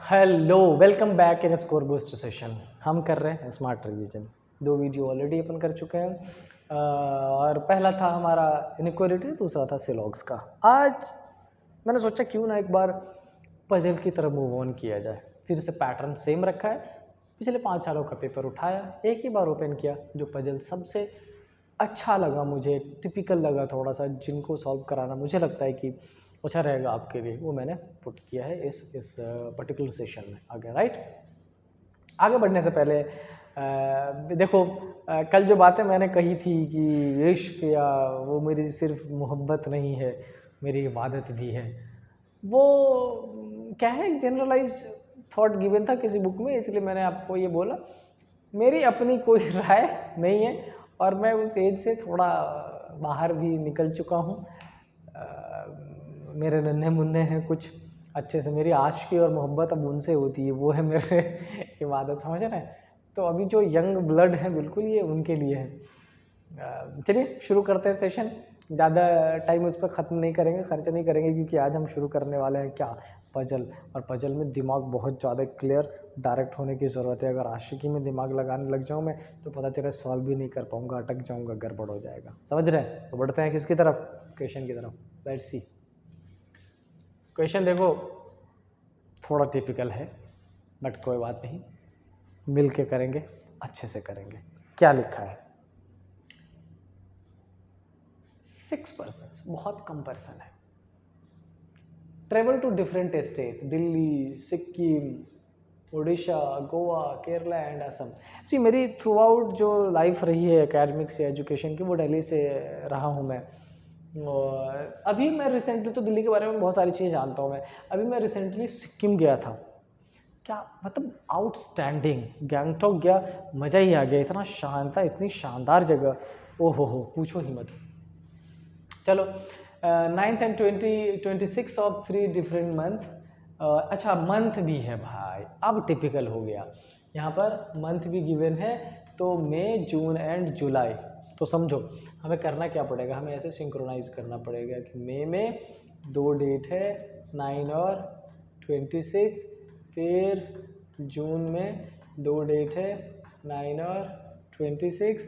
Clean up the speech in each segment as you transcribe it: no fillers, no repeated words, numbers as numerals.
Hello, welcome back in score boost session. हम कर रहे हैं स्मार्ट रिवीजन। 2 वीडियो ऑलरेडी अपन कर चुके हैं और पहला था हमारा इनइक्वालिटी, दूसरा था सिलॉग्स का। आज मैंने सोचा क्यों ना एक बार पजल की तरफ मूव ऑन किया जाए। फिर से पैटर्न सेम रखा है, पिछले 5 सालों का पेपर उठाया, एक ही बार ओपन किया। जो पजल सबसे अच्छा लगा मुझे, टिपिकल लगा थोड़ा सा, जिनको सॉल्व कराना मुझे लगता है कि अच्छा रहेगा आपके लिए, वो मैंने पुट किया है इस पर्टिकुलर सेशन में। आगे राइट, आगे बढ़ने से पहले देखो, कल जो बातें मैंने कही थी कि इश्क या वो मेरी सिर्फ मोहब्बत नहीं है, मेरी इबादत भी है, वो क्या है, जनरलाइज थॉट गिवन था किसी बुक में, इसलिए मैंने आपको ये बोला। मेरी अपनी कोई राय नहीं है और मैं उस एज से थोड़ा बाहर भी निकल चुका हूँ। मेरे नन्हे मुन्ने हैं कुछ अच्छे से, मेरी आशिकी और मोहब्बत अब उनसे होती है, वो है मेरे इबादत, समझ रहे हैं। तो अभी जो यंग ब्लड है बिल्कुल ये उनके लिए है। चलिए शुरू करते हैं सेशन। ज़्यादा टाइम उस पर ख़त्म नहीं करेंगे, खर्च नहीं करेंगे, क्योंकि आज हम शुरू करने वाले हैं क्या, पजल। और पजल में दिमाग बहुत ज़्यादा क्लियर डायरेक्ट होने की ज़रूरत है। अगर आशिकी में दिमाग लगाने लग जाऊँ मैं तो पता चले सॉल्व भी नहीं कर पाऊँगा, अटक जाऊँगा, गड़बड़ हो जाएगा। समझ रहे हैं? तो बढ़ते हैं किसकी तरफ, क्वेश्चन की तरफ। Let's see. क्वेश्चन देखो, थोड़ा टिपिकल है बट कोई बात नहीं, मिल के करेंगे, अच्छे से करेंगे। क्या लिखा है? 6 पर्सन, बहुत कम पर्सन है। Travel to different state, Delhi, Sikkim, Orissa, Goa, Kerala and Assam. सी मेरी थ्रू आउट जो लाइफ रही है एकेडमिक से एजुकेशन की, वो दिल्ली से रहा हूँ मैं। और अभी मैं रिसेंटली, तो दिल्ली के बारे में बहुत सारी चीज़ें जानता हूँ मैं। अभी मैं रिसेंटली सिक्किम गया था। क्या मतलब आउटस्टैंडिंग, गैंगटॉक गया, मज़ा ही आ गया। इतना शांत था, इतनी शानदार जगह, ओ हो, पूछो ही मत। चलो, 9th and 26 of 3 different month. अच्छा, मंथ भी है भाई, अब टिपिकल हो गया। यहाँ पर मंथ भी गिवन है, तो मई, जून एंड जुलाई। तो समझो हमें करना क्या पड़ेगा, हमें ऐसे सिंक्रोनाइज करना पड़ेगा कि मई में 2 डेट है, 9 और 26, फिर जून में 2 डेट है, 9 और 26,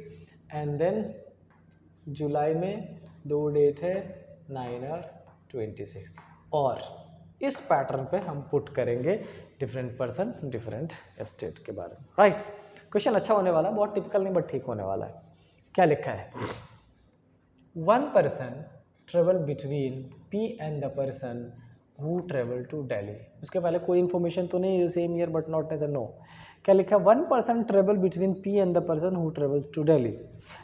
एंड देन जुलाई में 2 डेट है, 9 और 26। और इस पैटर्न पे हम पुट करेंगे डिफरेंट पर्सन डिफरेंट स्टेट के बारे में। राइट, क्वेश्चन अच्छा होने वाला है, बहुत टिपिकल नहीं बट ठीक होने वाला है। क्या लिखा है? 1 person travel between P and the person who travel to Delhi. उसके पहले कोई इन्फॉर्मेशन तो नहीं, same year but not as a no. क्या लिखा है? 1 person travel between P and the person who travels to Delhi,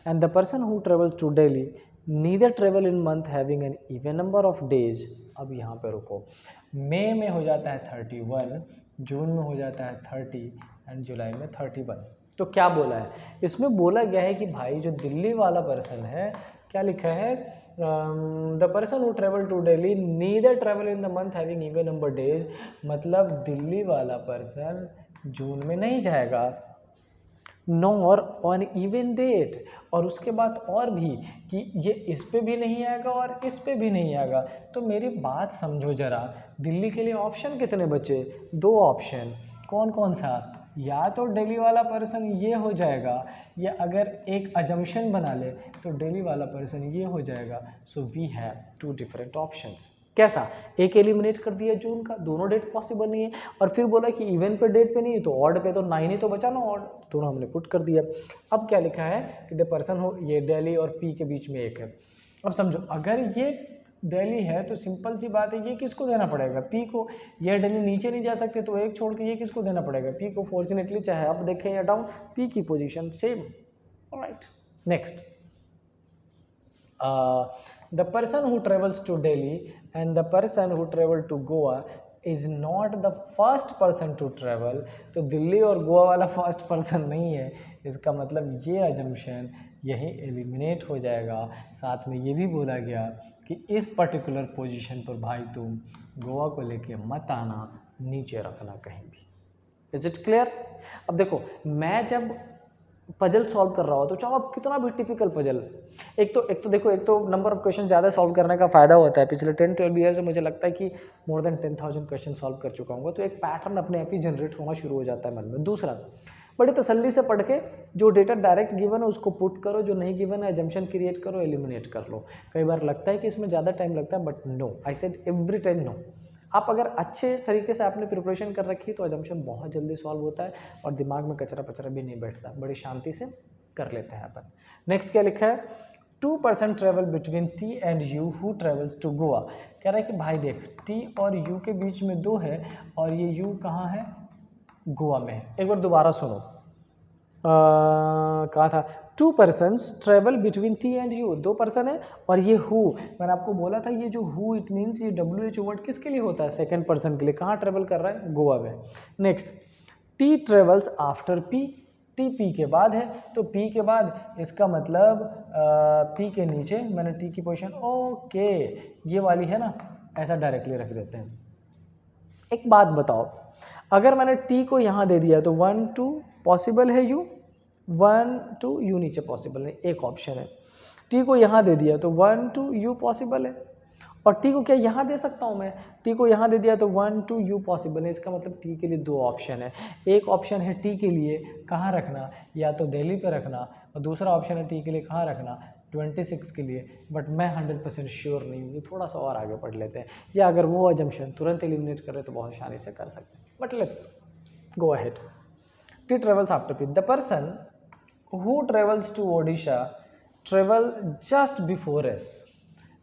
and the person who travels to Delhi neither travel in month having an even number of days. अब यहाँ पे रुको, मई में हो जाता है 31, जून में हो जाता है 30 एंड जुलाई में 31। तो क्या बोला है इसमें? बोला गया है कि भाई जो दिल्ली वाला पर्सन है, क्या लिखा है? The person who travel to Delhi neither travel in the month having even number days. मतलब दिल्ली वाला पर्सन जून में नहीं जाएगा, नॉर ऑन इवन डेट। और उसके बाद और भी कि ये इस पे भी नहीं आएगा और इस पे भी नहीं आएगा। तो मेरी बात समझो जरा, दिल्ली के लिए ऑप्शन कितने बचे? 2 ऑप्शन। कौन कौन सा? या तो दिल्ली वाला पर्सन ये हो जाएगा, या अगर एक अजम्पशन बना ले तो दिल्ली वाला पर्सन ये हो जाएगा। So we have 2 different options. कैसा? एक एलिमिनेट कर दिया जून का, दोनों डेट पॉसिबल नहीं है। और फिर बोला कि इवन पे डेट पे नहीं है तो ऑड पे, तो 9 ही तो बचा ना, ऑड, दोनों हमने पुट कर दिया। अब क्या लिखा है कि द पर्सन हो, ये दिल्ली और पी के बीच में एक है। अब समझो, अगर ये दिल्ली है तो सिंपल सी बात है, ये किसको देना पड़ेगा? पी को। ये दिल्ली नीचे नहीं जा सकते तो एक छोड़ के ये किसको देना पड़ेगा? पी को। फॉर्चुनेटली चाहे अप देखें या डाउन, पी की position same. Alright, next. The person who travels to Delhi and the person who travel to Goa is not the first person to travel। तो दिल्ली और गोवा वाला फर्स्ट पर्सन नहीं है, इसका मतलब ये अजम्पशन यही एलिमिनेट हो जाएगा। साथ में ये भी बोला गया कि इस पर्टिकुलर पोजीशन पर भाई तुम गोवा को लेके मत आना, नीचे रखना कहीं भी। Is it clear? अब देखो, मैं जब पजल सॉल्व कर रहा हो तो चाहो आप कितना भी टिपिकल पजल, एक तो नंबर ऑफ क्वेश्चन ज़्यादा सॉल्व करने का फ़ायदा होता है। पिछले 10-12 ईयर से मुझे लगता है कि मोर देन 10,000 क्वेश्चन सॉल्व कर चुका हूँ, तो एक पैटर्न अपने आप ही जनरेट होना शुरू हो जाता है मन में। दूसरा, बड़ी तसल्ली से पढ़ के जो डेटा डायरेक्ट गिवन है उसको पुट करो, जो नहीं गिवन है एजम्पशन क्रिएट करो, एलिमिनेट कर लो। कई बार लगता है कि इसमें ज़्यादा टाइम लगता है, but no, I said every time no. आप अगर अच्छे तरीके से आपने प्रिपरेशन कर रखी है तो एजम्पशन बहुत जल्दी सॉल्व होता है और दिमाग में कचरा पचरा भी नहीं बैठता, बड़ी शांति से कर लेते हैं अपन। नेक्स्ट क्या लिखा है, 2% travel between T and U who travels to Goa. कह रहा है कि भाई देख, टी और यू के बीच में 2 है और ये यू कहाँ है, गोवा में है। एक बार दोबारा सुनो, कहा था 2 persons travel between T and you, 2 person है और ये हु, मैंने आपको बोला था ये जो हु इट मीन्स ये WHO वर्ड किसके लिए होता है, सेकंड पर्सन के लिए। कहाँ ट्रेवल कर रहा है, गोवा में। Next, T travels after P, T P के बाद है, तो पी के बाद इसका मतलब पी के नीचे मैंने टी की पोजीशन, ओके ये वाली है ना, ऐसा डायरेक्टली रख देते हैं। एक बात बताओ, अगर मैंने टी को यहाँ दे दिया तो 1 2 पॉसिबल है यू, 1 2 यू नीचे पॉसिबल नहीं, एक ऑप्शन है। टी को यहाँ दे दिया तो 1 2 यू पॉसिबल है, और टी को क्या यहाँ दे सकता हूँ मैं, टी को यहाँ दे दिया तो 1 2 यू पॉसिबल है। इसका मतलब टी के लिए 2 ऑप्शन है। एक ऑप्शन है टी के लिए कहाँ रखना, या तो दिल्ली पे रखना, और दूसरा ऑप्शन है टी के लिए कहाँ रखना, 26 के लिए। बट मैं 100% श्योर नहीं हूँ, थोड़ा सा और आगे पढ़ लेते हैं, या अगर वो अजम्पशन तुरंत एलिमिनेट करें तो बहुत आसानी से कर सकते हैं। But let's go ahead. T travels after P, the person who travels to Odisha travel just before S.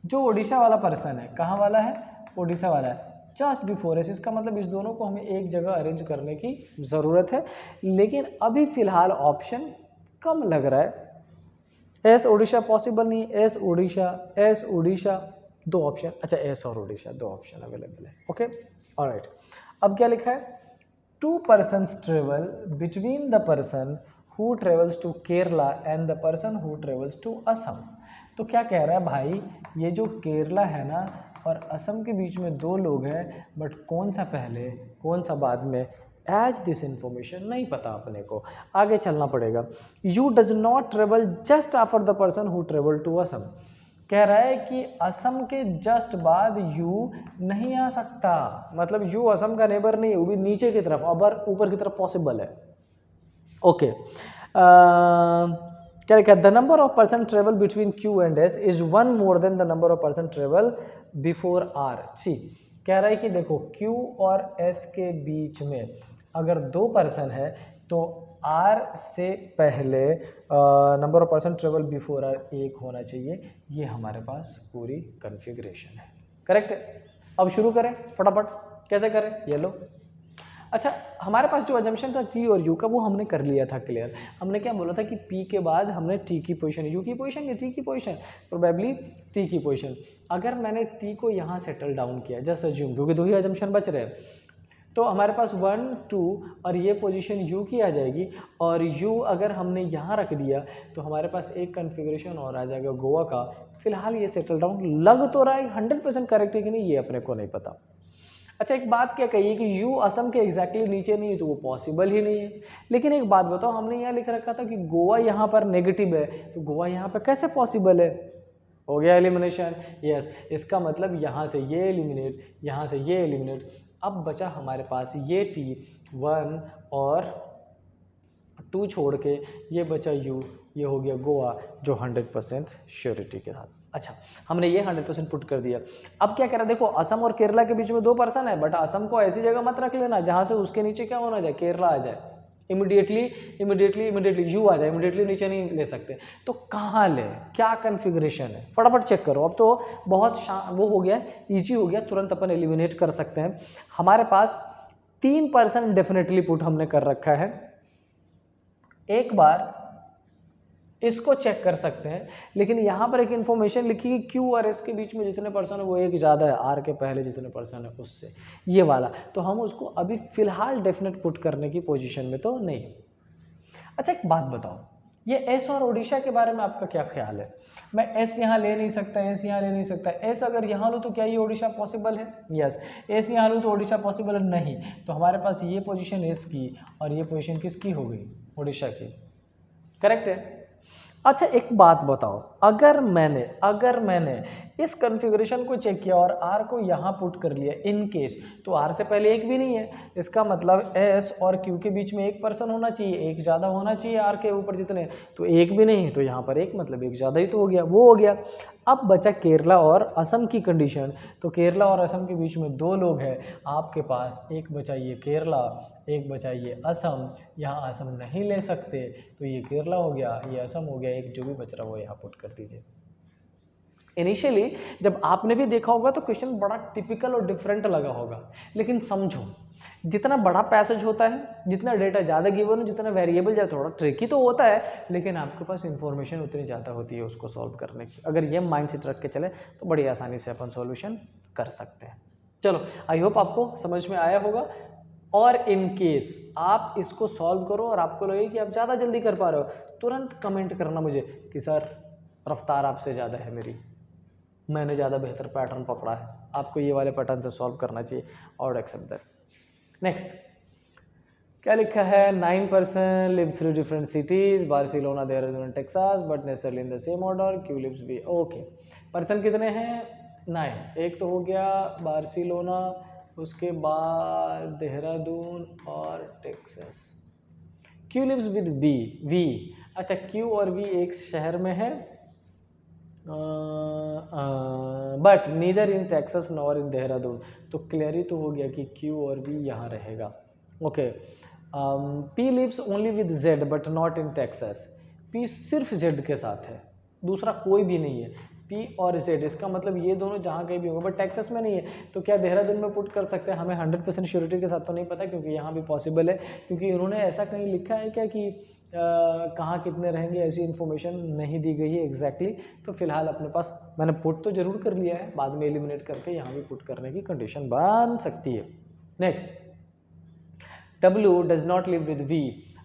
जो ओडिशा वाला पर्सन है, कहाँ वाला है, ओडिशा वाला है, जस्ट बिफोर एस। इसका मतलब इस दोनों को हमें एक जगह अरेंज करने की ज़रूरत है, लेकिन अभी फिलहाल ऑप्शन कम लग रहा है। एस ओडिशा पॉसिबल नहीं, एस ओडिशा 2 ऑप्शन, अच्छा एस और ओडिशा 2 ऑप्शन अवेलेबल है। ओके ऑलराइट, अब क्या लिखा है, 2 persons travel between the person who travels to Kerala and the person who travels to Assam. तो क्या कह रहा है भाई, ये जो केरला है ना और असम के बीच में 2 लोग हैं, बट कौन सा पहले कौन सा बाद में, एज दिस इंफॉर्मेशन नहीं पता अपने को, आगे चलना पड़ेगा। U does not travel just after the person who travel to Assam. कह रहा है कि असम के जस्ट बाद यू नहीं आ सकता, मतलब यू असम का नेबर नहीं है, वो भी नीचे की तरफ, अब ऊपर की तरफ पॉसिबल है। ओके, क्या लिखा है, the number of person travel between Q and S is 1 more than the number of person travel before R. जी, कह रहा है कि देखो क्यू और एस के बीच में अगर 2 पर्सन है तो आर से पहले number of person travel before R 1 होना चाहिए। ये हमारे पास पूरी कॉन्फ़िगरेशन है, करेक्ट है। अब शुरू करें फटाफट, कैसे करें, ये लो। अच्छा, हमारे पास जो अजम्पशन था टी और यू का वो हमने कर लिया था क्लियर। हमने क्या बोला था कि पी के बाद हमने टी की पोजीशन, यू की पोजीशन या टी की पोजीशन, प्रोबेबली टी की पोजीशन। अगर मैंने टी को यहाँ सेटल डाउन किया, जस्ट अज्यूम, क्योंकि 2 ही अजम्पशन बच रहे हैं, तो हमारे पास 1 2 और ये पोजीशन यू की आ जाएगी, और यू अगर हमने यहाँ रख दिया तो हमारे पास एक कन्फिग्रेशन और आ जाएगा गोवा का। फिलहाल ये सेटल डाउन लग तो रहा है, 100% करेक्ट है कि नहीं ये अपने को नहीं पता। अच्छा, एक बात क्या कही कि यू असम के एग्जैक्टली नीचे नहीं है तो वो पॉसिबल ही नहीं है। लेकिन एक बात बताओ, हमने यहाँ लिख रखा था कि गोवा यहाँ पर नेगेटिव है, तो गोवा यहाँ पर कैसे पॉसिबल है, हो गया एलिमिनेशन। यस, इसका मतलब यहाँ से ये एलिमिनेट, यहाँ से ये एलिमिनेट। अब बचा हमारे पास ये टी 1 और 2 छोड़ के ये बचा यू, ये हो गया गोवा, जो 100% श्योरिटी के साथ। अच्छा, हमने ये 100% पुट कर दिया। अब क्या कह रहा है, देखो असम और केरला के बीच में 2 पर्सन है, बट असम को ऐसी जगह मत रख लेना जहां से उसके नीचे क्या होना जाए, केरला आ जाए, इमिडिएटली यू आ जाए, इमिडिएटली नीचे नहीं ले सकते। तो कहाँ ले, क्या कन्फिग्रेशन है, फटाफट चेक करो। अब तो बहुत वो हो गया, ईजी हो गया, तुरंत अपन एलिमिनेट कर सकते हैं। हमारे पास 3 पर्सन डेफिनेटली पुट हमने कर रखा है। एक बार इसको चेक कर सकते हैं, लेकिन यहाँ पर एक इन्फॉर्मेशन लिखी कि क्यू और एस के बीच में जितने पर्सन है वो एक ज़्यादा है, आर के पहले जितने पर्सन है उससे, ये वाला, तो हम उसको अभी फिलहाल डेफिनेट पुट करने की पोजीशन में तो नहीं। अच्छा, एक बात बताओ, ये एस और ओडिशा के बारे में आपका क्या ख्याल है। मैं एस यहाँ ले नहीं सकता, एस यहाँ ले नहीं सकता, एस अगर यहाँ लूँ तो क्या ये ओडिशा पॉसिबल है, यस। एस यहाँ लूँ तो ओडिशा पॉसिबल है, नहीं। तो हमारे पास ये पोजीशन एस की और ये पोजीशन किसकी हो गई, ओडिशा की। करेक्ट है। अच्छा एक बात बताओ, अगर मैंने इस कॉन्फ़िगरेशन को चेक किया और R को यहाँ पुट कर लिया इन केस, तो R से पहले एक भी नहीं है, इसका मतलब S और Q के बीच में एक पर्सन होना चाहिए, एक ज़्यादा होना चाहिए R के ऊपर जितने, तो एक भी नहीं, तो यहाँ पर एक मतलब एक ज़्यादा ही तो हो गया, वो हो गया। अब बचा केरला और असम की कंडीशन, तो केरला और असम के बीच में दो लोग हैं, आपके पास एक बचा ये केरला, एक बचा ये असम, यहाँ असम नहीं ले सकते तो ये केरला हो गया, ये असम हो गया, एक जो भी बच रहा वो यहाँ पुट कर दीजिए। इनिशियली जब आपने भी देखा होगा तो क्वेश्चन बड़ा टिपिकल और डिफरेंट लगा होगा, लेकिन समझो जितना बड़ा पैसेज होता है, जितना डेटा ज़्यादा गिवन हो, जितना वेरिएबल ज़्यादा, थोड़ा ट्रिकी तो होता है, लेकिन आपके पास इंफॉर्मेशन उतनी ज़्यादा होती है उसको सॉल्व करने की। अगर ये माइंड सेट रख के चले तो बड़ी आसानी से अपन सॉल्यूशन कर सकते हैं। चलो आई होप आपको समझ में आया होगा। और इन केस आप इसको सॉल्व करो और आपको लगे कि आप ज़्यादा जल्दी कर पा रहे हो, तुरंत कमेंट करना मुझे कि सर रफ्तार आपसे ज़्यादा है मेरी, मैंने ज़्यादा बेहतर पैटर्न पकड़ा है, आपको ये वाले पैटर्न से सॉल्व करना चाहिए, और एक्सेप्ट दैट। नेक्स्ट क्या लिखा है, 9% live through different cities, Barcelona, Dehradun, Texas, but necessarily in the same order, Q lives B. Okay, person कितने हैं, 9। एक तो हो गया बार्सिलोना, उसके बाद देहरादून और Texas. Q lives with B, V. अच्छा क्यू और वी एक शहर में है, but neither in Texas nor in Dehradun, तो क्लियर ही तो हो गया कि क्यू और वी यहाँ रहेगा। Okay, P lives only with Z but not in Texas, P सिर्फ जेड के साथ है, दूसरा कोई भी नहीं है, पी और जेड, इसका मतलब ये दोनों जहाँ कहीं भी होंगे, बट टेक्सास में नहीं है, तो क्या देहरादून में पुट कर सकते हैं? हमें 100% श्योरिटी के साथ तो नहीं पता, क्योंकि यहाँ भी पॉसिबल है, क्योंकि उन्होंने ऐसा कहीं लिखा है क्या कि कहाँ कितने रहेंगे, ऐसी इन्फॉर्मेशन नहीं दी गई है एग्जैक्टली। तो फिलहाल अपने पास मैंने पुट तो जरूर कर लिया है, बाद में एलिमिनेट करके यहाँ भी पुट करने की कंडीशन बन सकती है। Next, W does not live with V,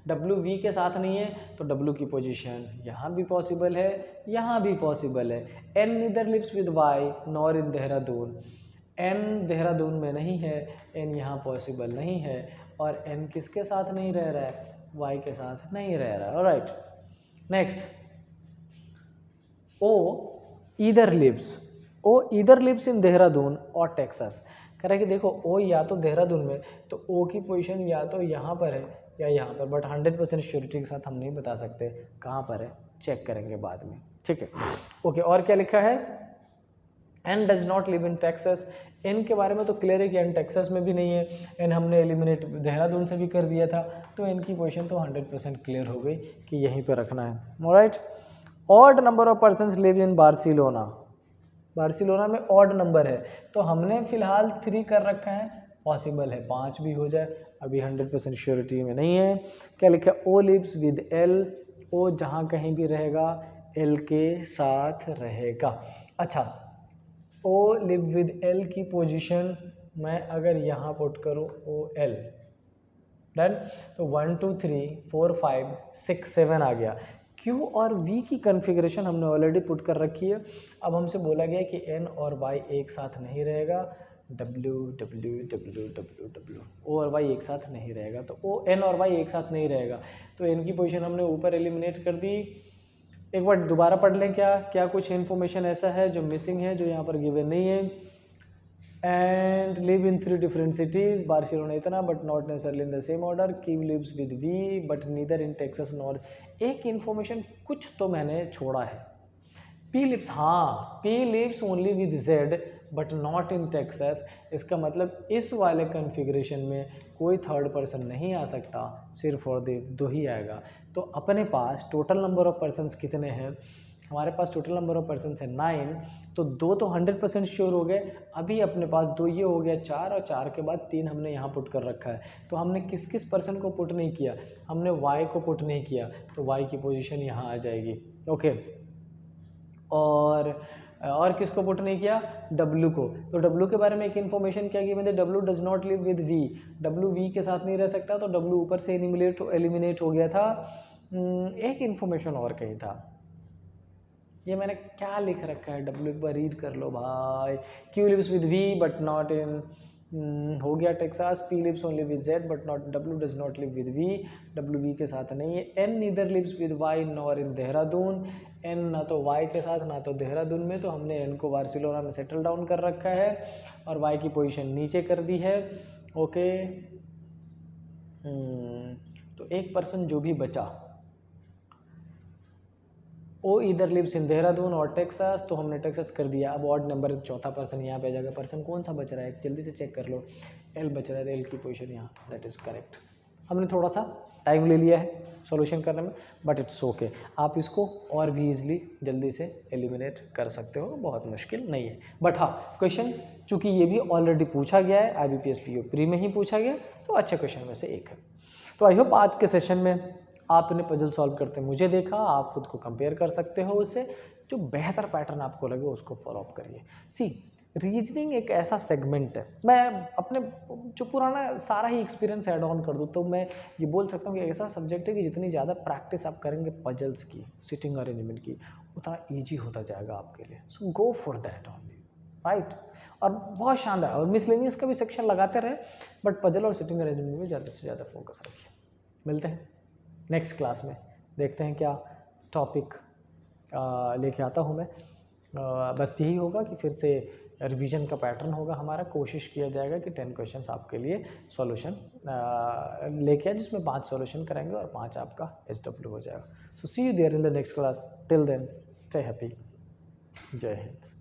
W V के साथ नहीं है, तो W की पोजीशन यहाँ भी पॉसिबल है, यहाँ भी पॉसिबल है। N neither lives with Y nor in Dehradun, N Dehradun में नहीं है, N यहाँ पॉसिबल नहीं है, और N किसके साथ नहीं रह रहा है, Y के साथ नहीं रह रहा है। Alright, next, O either lives in Dehradun और टेक्सास। कह रहा है कि देखो O या तो देहरादून में, तो O की पोजीशन या तो यहाँ पर है या यहाँ पर, बट 100% श्योरिटी के साथ हम नहीं बता सकते कहाँ पर है, चेक करेंगे बाद में, ठीक है। ओके, और क्या लिखा है, N does not live in Texas, N के बारे में तो क्लियर है कि N टेक्सास में भी नहीं है, N हमने एलिमिनेट देहरादून से भी कर दिया था, तो N की पोजीशन तो 100% क्लियर हो गई कि यहीं पे रखना है। Alright, odd number of persons live in Barcelona, Barcelona में ऑड नंबर है, तो हमने फिलहाल 3 कर रखा है, पॉसिबल है 5 भी हो जाए, अभी 100% श्योरिटी में नहीं है। क्या लिखा है, O lives with L, O जहाँ कहीं भी रहेगा L के साथ रहेगा। अच्छा, O लिव विद L की पोजीशन मैं अगर यहाँ पुट करूँ OL, डन, तो 1 2 3 4 5 6 7 आ गया। Q और V की कॉन्फ़िगरेशन हमने ऑलरेडी पुट कर रखी है। अब हमसे बोला गया कि N और Y एक साथ नहीं रहेगा, W W W W W, O और Y एक साथ नहीं रहेगा, तो O N और Y एक साथ नहीं रहेगा, तो N की पोजीशन हमने ऊपर एलिमिनेट कर दी। एक बार दोबारा पढ़ लें, क्या कुछ इन्फॉर्मेशन ऐसा है जो मिसिंग है, जो यहाँ पर गिवन नहीं है। And live in 3 different cities, Barcelona इतना, but not necessarily in the same order. Kiev lives with V, but neither in Texas nor। एक इन्फॉर्मेशन कुछ तो मैंने छोड़ा है, P lives, हाँ P lives only with Z but not in Texas, इसका मतलब इस वाले कॉन्फ़िगरेशन में कोई थर्ड पर्सन नहीं आ सकता, सिर्फ और दो ही आएगा। तो अपने पास टोटल नंबर ऑफ पर्सन्स कितने हैं, हमारे पास टोटल नंबर ऑफ पर्सन्स है 9, तो 2 तो 100% श्योर हो गए, अभी अपने पास 2 ये हो गया 4, और 4 के बाद 3 हमने यहाँ पुट कर रखा है। तो हमने किस किस पर्सन को पुट नहीं किया, हमने Y को पुट नहीं किया, तो Y की पोजीशन यहाँ आ जाएगी। ओके, और किसको पुट नहीं किया, W को, तो W के बारे में एक इन्फॉर्मेशन क्या गिवन है, W does not live with V, W V के साथ नहीं रह सकता, तो W ऊपर से एलिमिनेट हो गया था। एक इन्फॉर्मेशन और कहीं था, ये मैंने क्या लिख रखा है, W एक बार रीड कर लो भाई। Q lives with V but not in हो गया Texas. P lives only with Z but not W does not live with V. W V के साथ नहीं है. N neither lives with Y nor in Dehradun. N ना तो Y के साथ ना तो देहरादून में, तो हमने N को बार्सिलोना में सेटल डाउन कर रखा है और Y की पोजीशन नीचे कर दी है. ओके. तो एक पर्सन जो भी बचा वो इधर लिव्स इन देहरादून और टेक्सास, तो हमने टेक्सास कर दिया. अब ऑड नंबर है, चौथा पर्सन यहाँ पे आ जाएगा. पर्सन कौन सा बच रहा है जल्दी से चेक कर लो. एल बच रहा है, एल की पोजीशन यहाँ. That is correct. हमने थोड़ा सा टाइम ले लिया है सॉल्यूशन करने में, बट इट्स ओके. आप इसको और भी इजीली जल्दी से एलिमिनेट कर सकते हो, बहुत मुश्किल नहीं है. बट हाँ, क्वेश्चन चूँकि ये भी ऑलरेडी पूछा गया है, IBPS PO प्री में ही पूछा गया, तो अच्छे क्वेश्चन में से एक है. तो आई होप आज के सेशन में आपने पजल सॉल्व करते मुझे देखा, आप खुद को कंपेयर कर सकते हो उससे. जो बेहतर पैटर्न आपको लगे उसको फॉलो अप करिए. सी, रीजनिंग एक ऐसा सेगमेंट है, मैं अपने जो पुराना सारा ही एक्सपीरियंस ऐड ऑन कर दूँ तो मैं ये बोल सकता हूँ कि ऐसा सब्जेक्ट है कि जितनी ज़्यादा प्रैक्टिस आप करेंगे पजल्स की, सिटिंग अरेंजमेंट की, उतना ईजी होता जाएगा आपके लिए. So go for that only, right. और बहुत शानदार. और मिसलेनियस का भी सेक्शन लगाते रहे, बट पजल और सिटिंग अरेंजमेंट में ज़्यादा से ज़्यादा फोकस रखिए. मिलते हैं नेक्स्ट क्लास में, देखते हैं क्या टॉपिक लेके आता हूँ मैं. बस यही होगा कि फिर से रिवीजन का पैटर्न होगा हमारा. कोशिश किया जाएगा कि 10 क्वेश्चंस आपके लिए सॉल्यूशन लेके आए, जिसमें 5 सॉल्यूशन करेंगे और 5 आपका SW हो जाएगा. So see you there in the next class. Till then stay happy. जय हिंद.